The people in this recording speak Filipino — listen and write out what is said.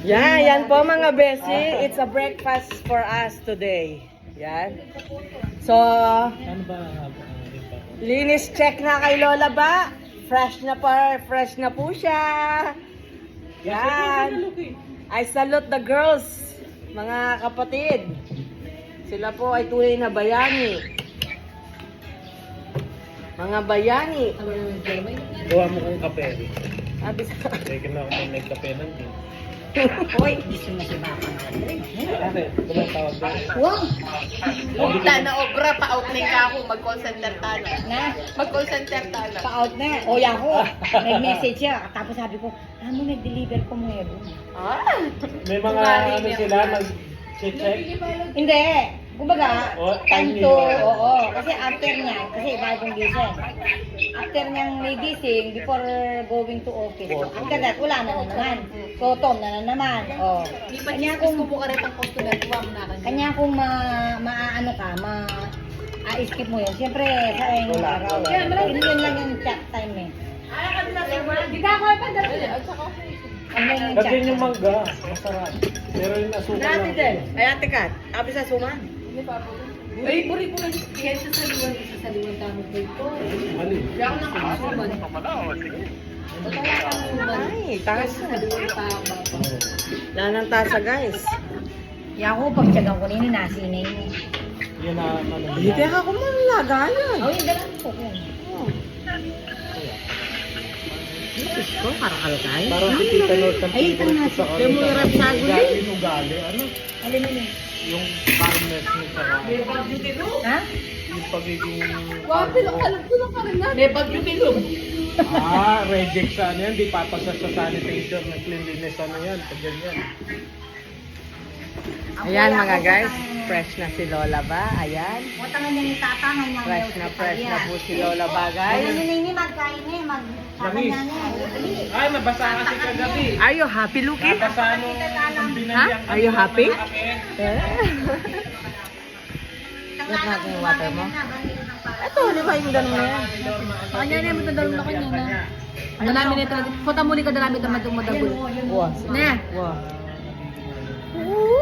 Yan po mga beshi. It's a breakfast for us today. Yan. So, Ano ba? linis check na kay Lola ba? Fresh na po siya. Yan. I salute the girls, mga kapatid. Sila po ay tunay na bayani. Mga bayani. Gawa mo kong kape. Sabi sa... Teka na ako may kape ng din. Hoy, gusto mo si Baka Madre. Ate, tumatawag ba? Wow! Punta na obra, pa-out na ka ako, mag-call center talo. Na, Mag-call center talo. pa-out na. O, yan ko. Nag-message siya. Tapos sabi ko, ano, nag-deliver ko mo yun. Ah! May mga ano sila, nag-check? Hindi. Kumbaga, O, time kanto, niyo. oo. Kasi after niya, kasi bagong gising. After niyang may gising, before going to office. After that, wala na naman. So, Tom na naman. Oh. Kanya kung po ka rin pang customer, kuha mo na kanya. kanya kung maaano ka, skip mo yun. Siyempre, sa yung araw. Yun lang yung chat time eh. Di ka ako pa dali. Ano yung chat? Kasi yung mangga, masarap. Pero yung asukal lang. Ay, ate Kat. Abi sa suman. Ay, puri po lang. Kaya sa saliwan tamo ko ito. Ano yun? Hindi ako nakakasuban. Ay, taas. Saliwan tamo. Wala ng tasa, guys. Yan ako, pagtsagang ko nini, nasinay mo. Yun na, ano. Hindi ako malagalan. Oh, yung dalang ko. Diyos ko, karakalkay. Parang si Tita Lord ang Ay, ito na. sa Kaya mo hirap sa gulay. Yung ugali, ano? Alin mo yun? Yung farmers mo sa Ha? yung pagiging... Wow, alam ko lang ka rin na. May bagyo bilog. Reject sa ano yan, di papasa sa sanitation, na cleanliness ano yan, pag ganyan. Ayan mga guys, fresh na si Lola ba? Ayan. Utangan niya ni Tata ng mga Fresh na po si Lola ba Ay, guys? nini, magkain eh, Lamis. Ay, nabasa kasi kagabi. Are you happy, Luki? Nabasa nung binayang Are you happy? kami. Ba't natin yung water mo? Ito, di ba yung ganun na yan? Kanya na yung dalawang na kanya na. Ano namin ito? Kota muli ka dalami tamad yung madagul. Wow. Na. Wow.